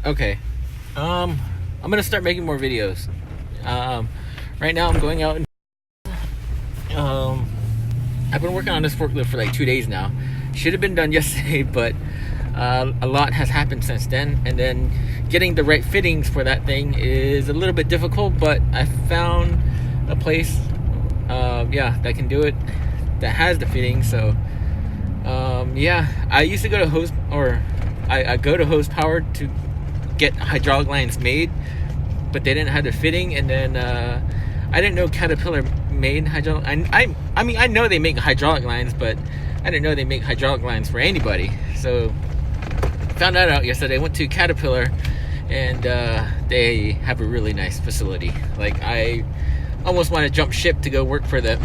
Okay. I'm gonna start making more videos. Right now I'm going out and I've been working on this forklift for like 2 days now. Should have been done yesterday, but a lot has happened since then. And then getting the right fittings for that thing is a little bit difficult. But I found a place, that can do it, that has the fittings. So, I used to go to I go to Hose Power to get hydraulic lines made, but they didn't have the fitting. And then I didn't know Caterpillar made hydraulic. I mean I know they make hydraulic lines, but I didn't know they make hydraulic lines for anybody. So found that out yesterday. Went to Caterpillar, and they have a really nice facility. Like, I almost want to jump ship to go work for them.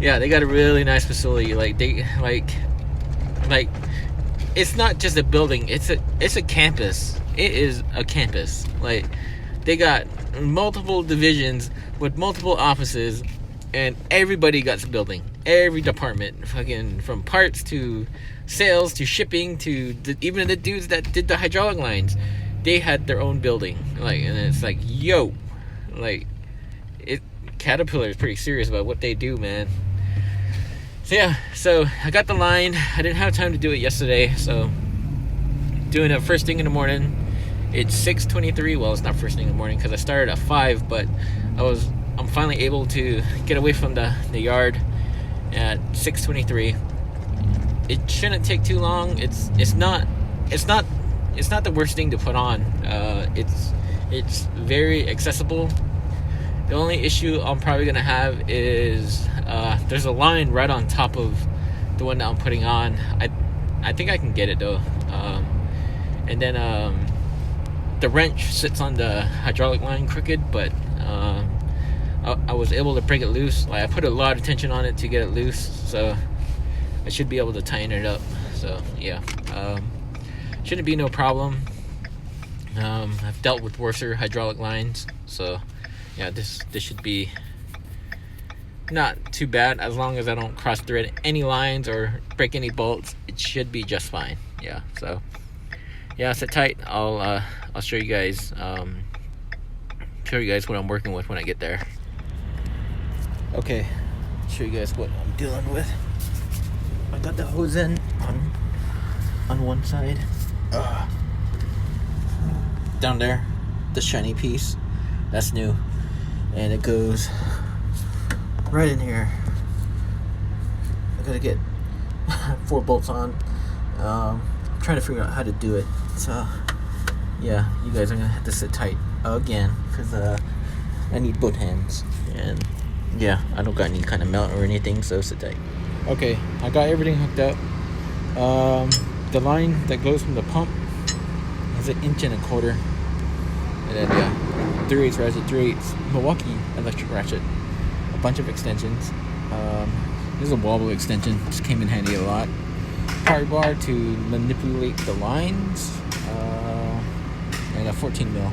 Yeah, they got a really nice facility. Like, they like it's not just a building, it's a campus. It is a campus. Like, they got multiple divisions with multiple offices, and everybody got a building. Every department, fucking, from parts to sales to shipping to even the dudes that did the hydraulic lines, they had their own building. Like, and it's like, yo, like, Caterpillar is pretty serious about what they do, man. So I got the line. I didn't have time to do it yesterday, so doing it first thing in the morning. It's 6:23. Well, it's not first thing in the morning because I started at 5, but I'm finally able to get away from the yard at 6:23. It shouldn't take too long. It's not the worst thing to put on. It's very accessible. The only issue I'm probably gonna have is there's a line right on top of the one that I'm putting on. I think I can get it though. And then the wrench sits on the hydraulic line crooked, but I was able to break it loose. Like, I put a lot of tension on it to get it loose, so I should be able to tighten it up. So yeah, shouldn't be no problem. I've dealt with worser hydraulic lines, so yeah, this should be not too bad. As long as I don't cross thread any lines or break any bolts, it should be just fine. Yeah, so yeah, sit tight. I'll show you guys what I'm working with when I get there. Okay, show you guys what I'm dealing with. I got the hose end on one side. Down there, the shiny piece, that's new, and it goes right in here. I gotta get 4 bolts on. I'm trying to figure out how to do it. So yeah, you guys are gonna have to sit tight again because I need both hands, and yeah, I don't got any kind of mount or anything, so sit tight. Okay, I got everything hooked up. The line that goes from the pump is 1.25 inches, and then 3/8 ratchet, 3/8 Milwaukee electric ratchet, a bunch of extensions. This is a wobble extension, just came in handy a lot. Power bar to manipulate the lines, and a 14 mil.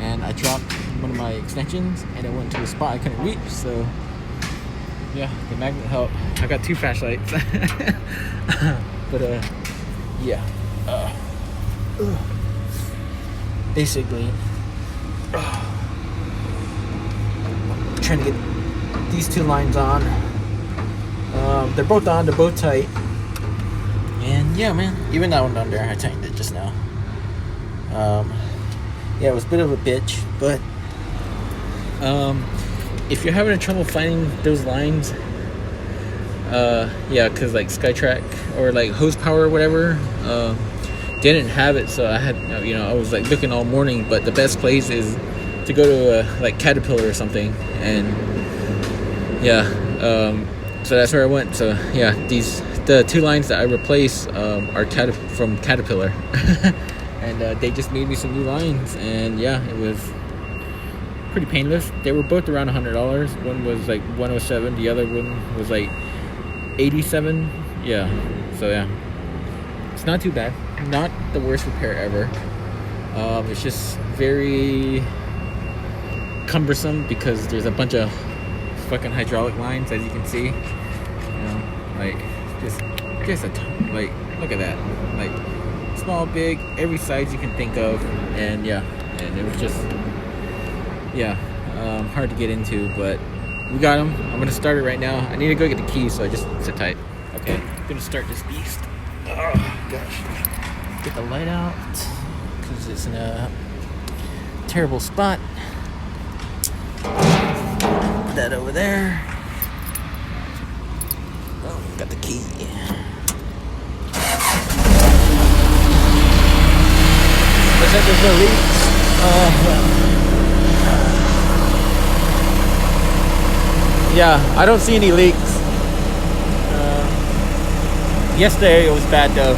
And I dropped one of my extensions, and it went to a spot I couldn't reach. So yeah, the magnet helped. I got 2 flashlights, but basically, trying to get these 2 lines on. They're both on. They're both tight. And yeah, man, even that one down there, I tightened it just now. Yeah, it was a bit of a bitch, but if you're having trouble finding those lines, because like Skytrack or like Hose Power or whatever, didn't have it, so I had, I was like looking all morning. But the best place is to go to like Caterpillar or something, and so that's where I went. So yeah, the 2 lines that I replaced are from Caterpillar. And they just made me some new lines, and yeah, it was pretty painless. They were both around $100. One was like $107, the other one was like $87. Yeah, so yeah, it's not too bad. Not the worst repair ever. It's just very cumbersome because there's a bunch of fucking hydraulic lines, as you can see. Like, just a ton. Like, look at that. Like, it's small, big, every size you can think of, and yeah, and it was just hard to get into, but we got them. I'm gonna start it right now. I need to go get the keys, so I just sit tight. Okay, I'm gonna start this beast. Oh gosh, get the light out because it's in a terrible spot. Put that over there. Oh, got the key. There's no leaks. Yeah, I don't see any leaks. Yesterday it was bad though,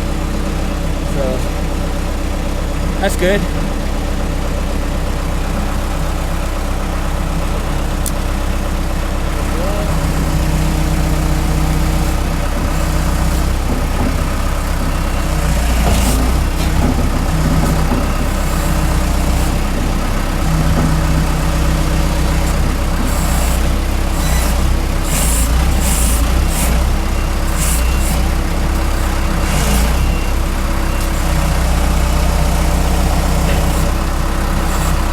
so that's good.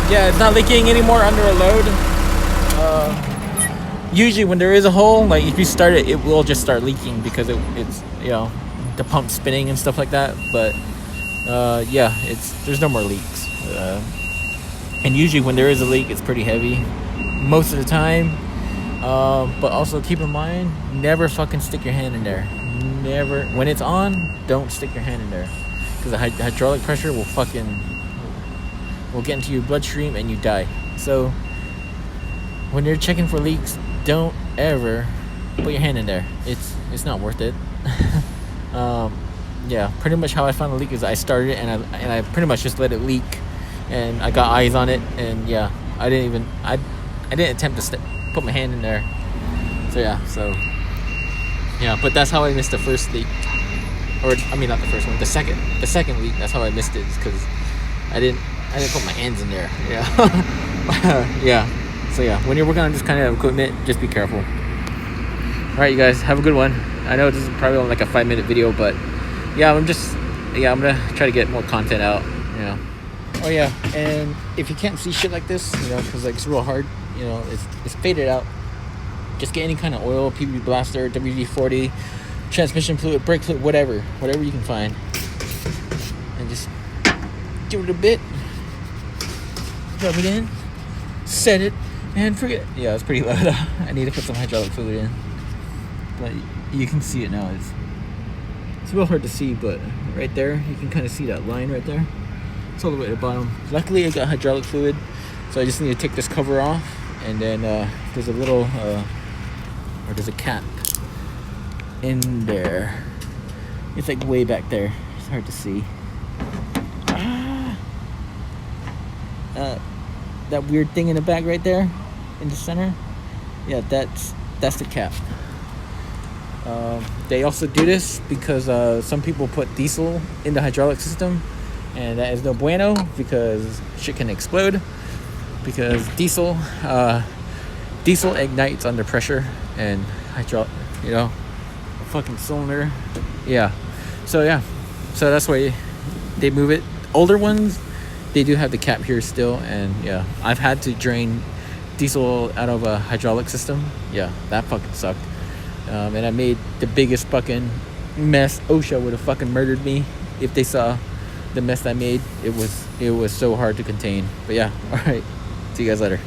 Yeah, it's not leaking anymore under a load. Usually when there is a hole, like if you start it, it will just start leaking because it's the pump spinning and stuff like that. But yeah, there's no more leaks. And usually when there is a leak, it's pretty heavy most of the time. But also keep in mind, never fucking stick your hand in there. Never. When it's on, don't stick your hand in there because the hydraulic pressure will get into your bloodstream and you die. So when you're checking for leaks, don't ever put your hand in there. It's not worth it. Yeah, pretty much how I found the leak is I started it and I pretty much just let it leak, and I got eyes on it, and yeah, I didn't attempt to put my hand in there. So yeah, but that's how I missed the first leak, or I mean not the first one, the second leak. That's how I missed it, because I didn't put my hands in there. Yeah. Yeah. So yeah, when you're working on this kind of equipment, just be careful. All right, you guys, have a good one. I know this is probably only like a 5-minute video, but yeah, I'm gonna try to get more content out. Yeah. Oh yeah, and if you can't see shit like this, because like it's real hard, it's faded out. Just get any kind of oil, PB blaster, WD-40, transmission fluid, brake fluid, whatever you can find, and just give it a bit. Rub it in, set it, and forget it. Yeah, it's pretty low though. I need to put some hydraulic fluid in. But you can see it now. It's real hard to see, but right there, you can kind of see that line right there. It's all the way at the bottom. Luckily, I got hydraulic fluid, so I just need to take this cover off, and then there's a little, or there's a cap in there. It's like way back there. It's hard to see. That weird thing in the back right there in the center, yeah, that's the cap. They also do this because some people put diesel in the hydraulic system, and that is no bueno, because shit can explode, because diesel ignites under pressure, and hydraulic, a fucking cylinder, yeah, so that's why they move it. Older ones, they do have the cap here still, and yeah, I've had to drain diesel out of a hydraulic system. Yeah, that fucking sucked. And I made the biggest fucking mess. OSHA would have fucking murdered me if they saw the mess I made. It was so hard to contain. But yeah, all right, see you guys later.